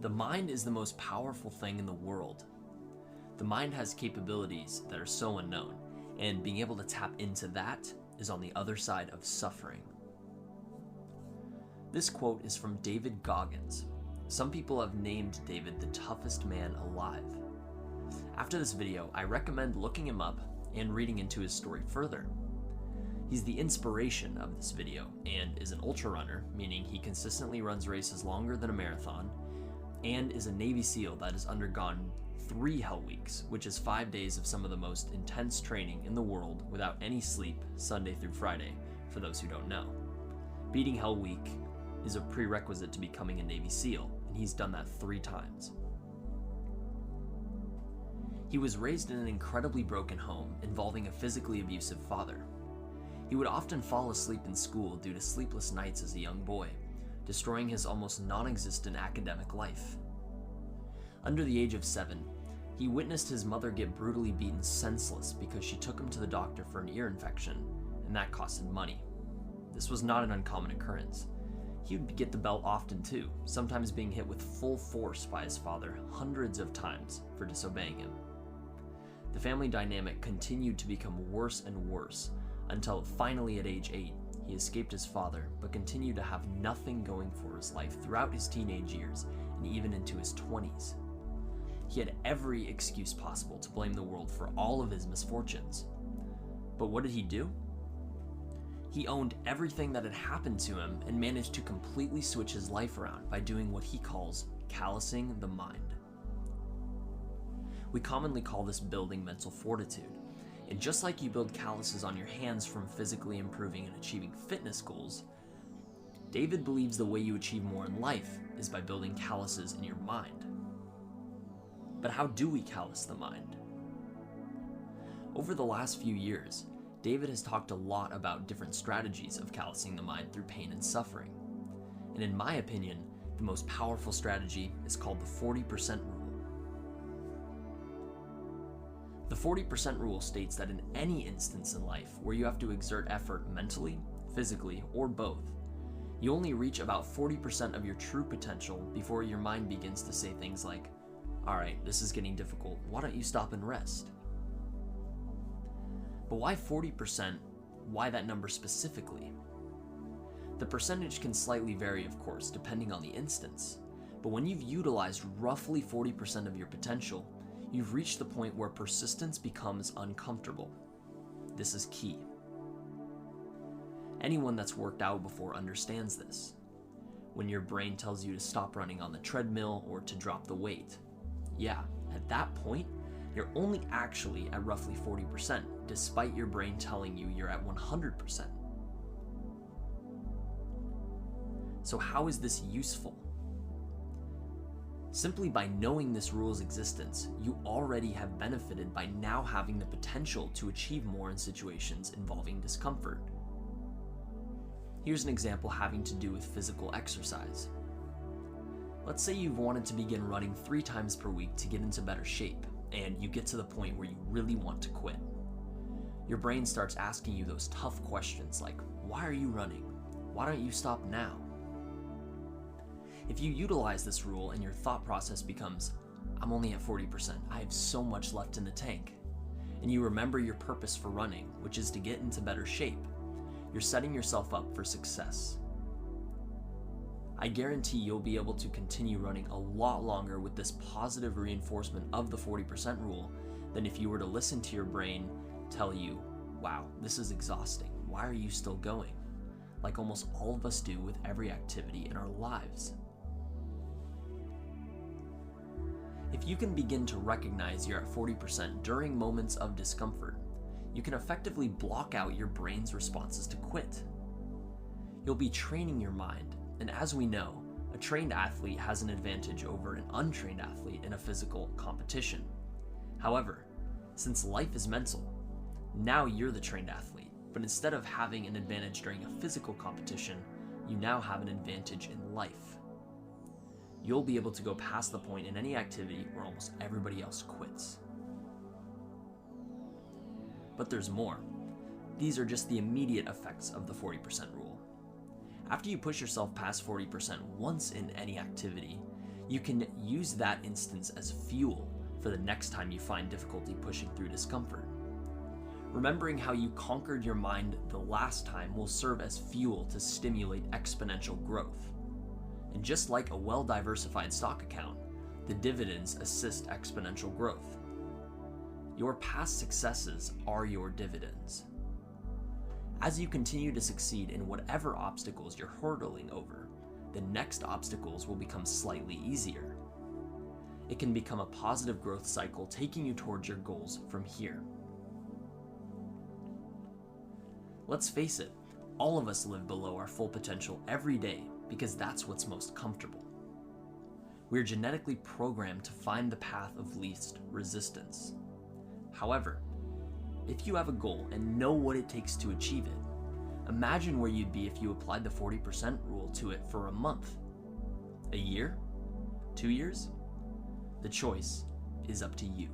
The mind is the most powerful thing in the world. The mind has capabilities that are so unknown, and being able to tap into that is on the other side of suffering. This quote is from David Goggins. Some people have named David the toughest man alive. After this video, I recommend looking him up and reading into his story further. He's the inspiration of this video and is an ultra runner, meaning he consistently runs races longer than a marathon, and is a Navy SEAL that has undergone 3 Hell Weeks, which is 5 days of some of the most intense training in the world without any sleep, Sunday through Friday, for those who don't know. Beating Hell Week is a prerequisite to becoming a Navy SEAL, and he's done that 3 times. He was raised in an incredibly broken home involving a physically abusive father. He would often fall asleep in school due to sleepless nights as a young boy, destroying his almost non-existent academic life. Under the age of 7, he witnessed his mother get brutally beaten senseless because she took him to the doctor for an ear infection, and that costed money. This was not an uncommon occurrence. He would get the belt often too, sometimes being hit with full force by his father hundreds of times for disobeying him. The family dynamic continued to become worse and worse until finally at age 8, he escaped his father but continued to have nothing going for his life throughout his teenage years and even into his 20s. He had every excuse possible to blame the world for all of his misfortunes. But what did he do? He owned everything that had happened to him and managed to completely switch his life around by doing what he calls callousing the mind. We commonly call this building mental fortitude, and just like you build calluses on your hands from physically improving and achieving fitness goals, David believes the way you achieve more in life is by building calluses in your mind. But how do we callous the mind? Over the last few years, David has talked a lot about different strategies of callousing the mind through pain and suffering. And in my opinion, the most powerful strategy is called the 40% rule. The 40% rule states that in any instance in life where you have to exert effort mentally, physically, or both, you only reach about 40% of your true potential before your mind begins to say things like, "Alright, this is getting difficult, why don't you stop and rest?" But why 40%? Why that number specifically? The percentage can slightly vary, of course, depending on the instance, but when you've utilized roughly 40% of your potential, you've reached the point where persistence becomes uncomfortable. This is key. Anyone that's worked out before understands this. When your brain tells you to stop running on the treadmill or to drop the weight, yeah, at that point, you're only actually at roughly 40%, despite your brain telling you you're at 100%. So how is this useful? Simply by knowing this rule's existence, you already have benefited by now having the potential to achieve more in situations involving discomfort. Here's an example having to do with physical exercise. Let's say you've wanted to begin running 3 times per week to get into better shape, and you get to the point where you really want to quit. Your brain starts asking you those tough questions like, why are you running? Why don't you stop now? If you utilize this rule and your thought process becomes, I'm only at 40%, I have so much left in the tank, and you remember your purpose for running, which is to get into better shape, you're setting yourself up for success. I guarantee you'll be able to continue running a lot longer with this positive reinforcement of the 40% rule than if you were to listen to your brain tell you, wow, this is exhausting, why are you still going? Like almost all of us do with every activity in our lives. If you can begin to recognize you're at 40% during moments of discomfort, you can effectively block out your brain's responses to quit. You'll be training your mind, and as we know, a trained athlete has an advantage over an untrained athlete in a physical competition. However, since life is mental, now you're the trained athlete, but instead of having an advantage during a physical competition, you now have an advantage in life. You'll be able to go past the point in any activity where almost everybody else quits. But there's more. These are just the immediate effects of the 40% rule. After you push yourself past 40% once in any activity, You can use that instance as fuel for the next time you find difficulty pushing through discomfort. Remembering how you conquered your mind the last time will serve as fuel to stimulate exponential growth. And just like a well-diversified stock account, the dividends assist exponential growth. Your past successes are your dividends. As you continue to succeed in whatever obstacles you're hurdling over, the next obstacles will become slightly easier. It can become a positive growth cycle taking you towards your goals from here. Let's face it, all of us live below our full potential every day because that's what's most comfortable. We're genetically programmed to find the path of least resistance. However, if you have a goal and know what it takes to achieve it, imagine where you'd be if you applied the 40% rule to it for a month, a year, 2 years. The choice is up to you.